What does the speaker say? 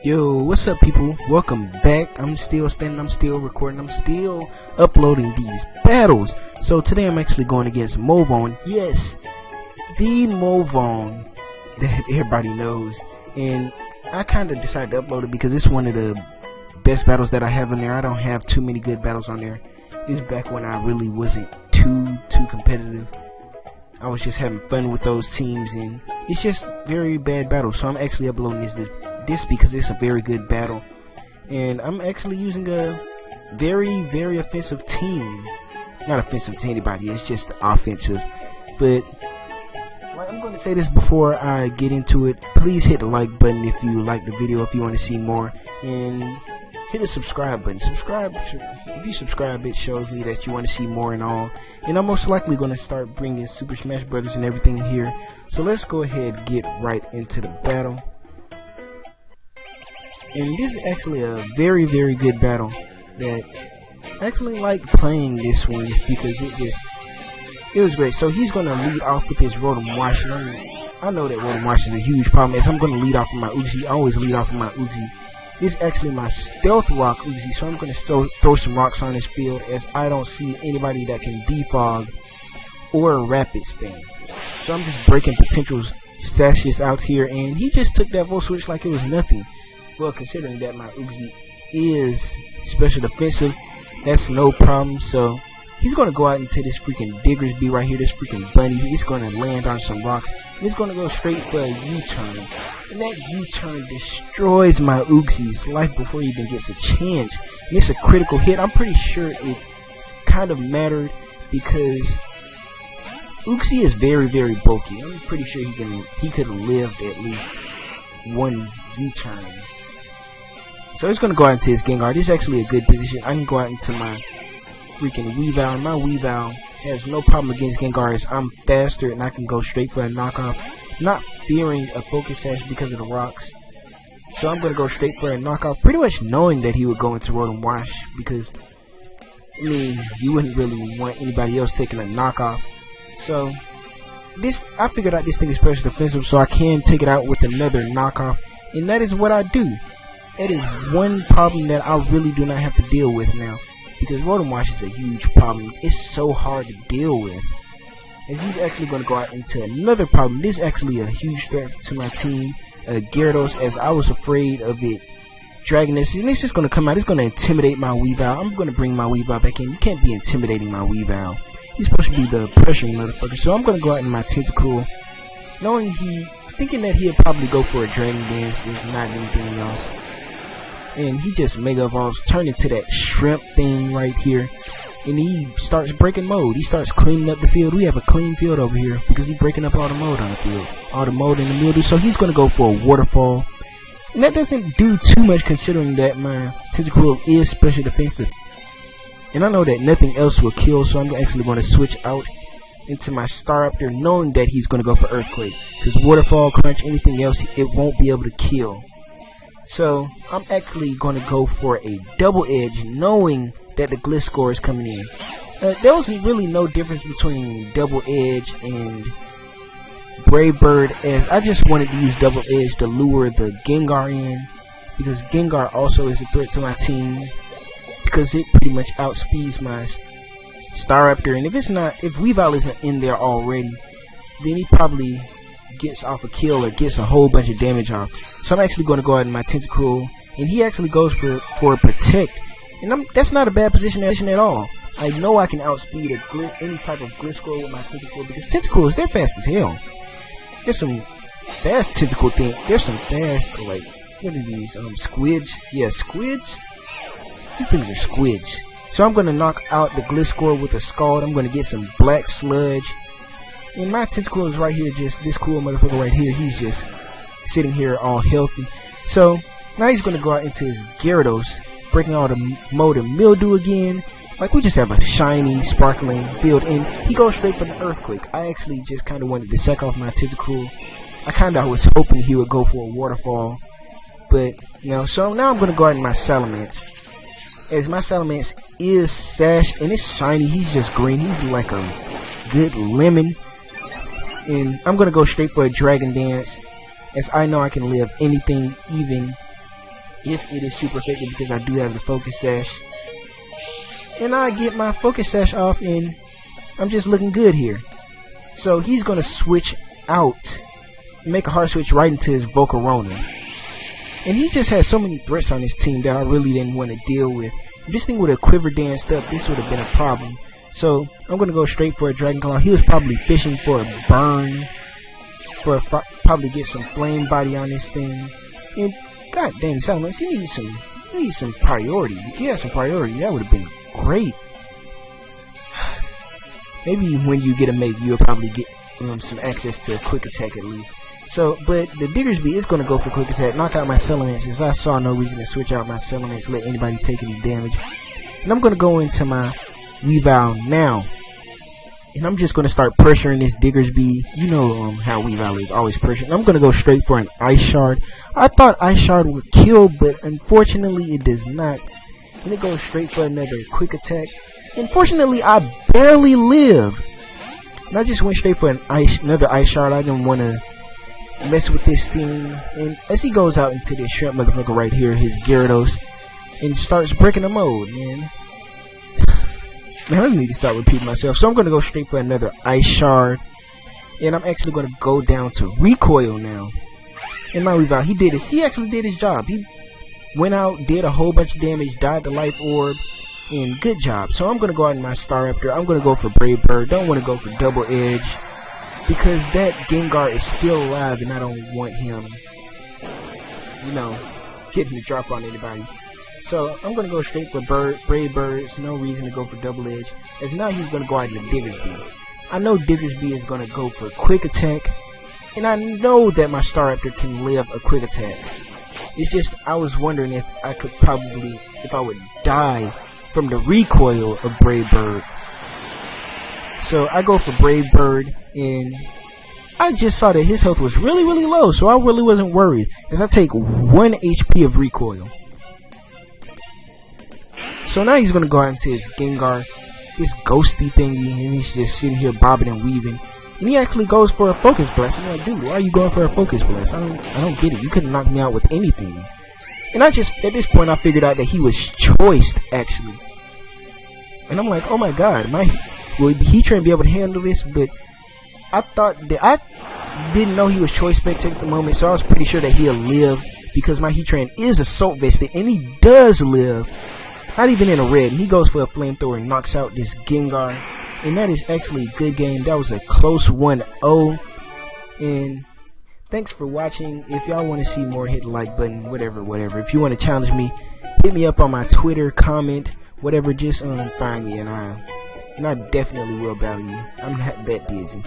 Yo, what's up, people? Welcome back. I'm still standing, I'm still recording, I'm still uploading these battles. So today I'm actually going against Mulvone. Yes, the Mulvone that everybody knows. And I kind of decided to upload it because it's one of the best battles that I have in there. I don't have too many good battles on there. This is back when I really wasn't too competitive. I was just having fun with those teams, and it's just very bad battles. So I'm actually uploading this because it's a very good battle, and I'm actually using a very offensive team. Not offensive to anybody, it's just offensive. But I'm going to say this before I get into it. Please hit the like button if you like the video, if you want to see more, and hit the subscribe button. If you subscribe, it shows me that you want to see more and all. And I'm most likely going to start bringing Super Smash Brothers and everything here. So let's go ahead and get right into the battle. And this is actually a very good battle that I actually like playing this one because it was great. So he's going to lead off with his Rotom Wash. I know that Rotom Wash is a huge problem, as I'm going to lead off with my Uzi. I always lead off with my Uzi. This is actually my Stealth Rock Uzi, so I'm going to throw some rocks on this field, as I don't see anybody that can defog or rapid spam. So I'm just breaking potential sashes out here, and he just took that Volt Switch like it was nothing. Well, considering that my Uzi is special defensive, that's no problem. So he's going to go out into this freaking Diggersby right here, this freaking bunny. He's going to land on some rocks. He's going to go straight for a U-turn. And that U-turn destroys my Uzi's life before he even gets a chance. And it's a critical hit. I'm pretty sure it kind of mattered because Uzi is very bulky. I'm pretty sure he could have lived at least one U-turn. So he's going to go out into his Gengar. This is actually a good position. I can go out into my freaking Weavile. And my Weavile has no problem against Gengar, as I'm faster and I can go straight for a knockoff. Not fearing a Focus Sash because of the rocks. So I'm going to go straight for a knockoff, pretty much knowing that he would go into Rotom Wash, because, I mean, you wouldn't really want anybody else taking a knockoff. So I figured out this thing is special defensive, so I can take it out with another knockoff, and that is what I do. That is one problem that I really do not have to deal with now, because Rotom Wash is a huge problem. It's so hard to deal with. As he's actually going to go out into another problem. This is actually a huge threat to my team, Gyarados, as I was afraid of it dragging this. And it's just going to come out. It's going to intimidate my Weavile. I'm going to bring my Weavile back in. You can't be intimidating my Weavile. He's supposed to be the pressuring motherfucker. So I'm going to go out in my Tentacool, thinking that he'll probably go for a Dragon Dance if not anything else. And he just Mega Evolves, turn into that shrimp thing right here. And he starts breaking mode. He starts cleaning up the field. We have a clean field over here because he's breaking up all the mode on the field. All the mode in the mildew. So he's going to go for a Waterfall. And that doesn't do too much considering that my Tentacool is special defensive. And I know that nothing else will kill, so I'm actually going to switch out into my Staraptor, knowing that he's going to go for Earthquake. Because Waterfall, Crunch, anything else, it won't be able to kill. So I'm actually going to go for a Double Edge, knowing that the Gliscor is coming in. There was really no difference between Double Edge and Brave Bird, as I just wanted to use Double Edge to lure the Gengar in, because Gengar also is a threat to my team, because it pretty much outspeeds my Staraptor. And if Weavile isn't in there already, then he probably gets off a kill or gets a whole bunch of damage off. So I'm actually going to go out in my Tentacool, and he actually goes for a Protect. And that's not a bad position at all. I know I can outspeed any type of Gliscor with my Tentacool, because Tentacools, they're fast as hell. There's some fast Tentacool things. There's some fast, like, what are these? Squids? Yeah, Squids? These things are Squids. So I'm going to knock out the Gliscor with a Scald. I'm going to get some Black Sludge. And my Tentacool is right here, just this cool motherfucker right here. He's just sitting here all healthy. So now he's going to go out into his Gyarados, breaking all the mode and mildew again. Like, we just have a shiny, sparkling field, and he goes straight for the Earthquake. I actually just kind of wanted to suck off my Tentacool. I kind of was hoping he would go for a Waterfall, but so now I'm going to go out in my Salamence, as my Salamence is sashed and it's shiny. He's just green. He's like a good lemon, and I'm going to go straight for a Dragon Dance, as I know I can live anything even if it is super effective because I do have the focus sash. And I get my focus sash off and I'm just looking good here. So he's going to switch out, make a hard switch right into his Volcarona. And he just has so many threats on his team that I really didn't want to deal with. If this thing would have quiver danced up, this would have been a problem. So I'm going to go straight for a Dragon Claw. He was probably fishing for a burn, probably get some flame body on this thing. And god dang, Salamence, you need some priority. If you had some priority, that would have been great. Maybe when you get a mate, you'll probably get some access to a quick attack at least. So, but the Diggersby is going to go for quick attack, knock out my Salamence, since I saw no reason to switch out my Salamence, let anybody take any damage. And I'm going to go into my Weavile now. And I'm just going to start pressuring this Diggersby. You know how Weavile is, always pressuring. I'm going to go straight for an Ice Shard. I thought Ice Shard would kill, but unfortunately it does not. And it goes straight for another quick attack. Unfortunately, I barely live. And I just went straight for another Ice Shard. I didn't want to mess with this thing. And as he goes out into this shrimp motherfucker right here, his Gyarados, and starts breaking the mode, man. Man, I need to start repeating myself. So I'm going to go straight for another Ice Shard. And I'm actually going to go down to Recoil now. And my Weavile, he actually did his job. He went out, did a whole bunch of damage, died the Life Orb, and good job. So I'm going to go out in my Staraptor. I'm going to go for Brave Bird. Don't want to go for Double Edge, because that Gengar is still alive and I don't want him, getting the drop on anybody. So I'm going to go straight for Brave Birds. No reason to go for Double Edge, as now he's going to go out in the Diggersby. I know Diggersby is going to go for Quick Attack, and I know that my Staraptor can live a Quick Attack. It's just I was wondering if I would die from the recoil of Brave Bird. So I go for Brave Bird, and I just saw that his health was really, really low, so I really wasn't worried, as I take 1 HP of recoil. So now he's going to go out into his Gengar, this ghosty thingy, and he's just sitting here bobbing and weaving. And he actually goes for a Focus Blast. I'm like, dude, why are you going for a Focus Blast? I don't get it. You couldn't knock me out with anything. And at this point, I figured out that he was choiced, actually. And I'm like, oh my god, will Heatran be able to handle this? But I thought that I didn't know he was choice specs at the moment, so I was pretty sure that he'll live, because my Heatran is Assault Vested, and he does live. Not even in a red, and he goes for a Flamethrower and knocks out this Gengar. And that is actually a good game. That was a close 1-0. And thanks for watching. If y'all want to see more, hit the like button, whatever. If you want to challenge me, hit me up on my Twitter, comment, whatever. Just find me, and I definitely will battle you. I'm not that busy.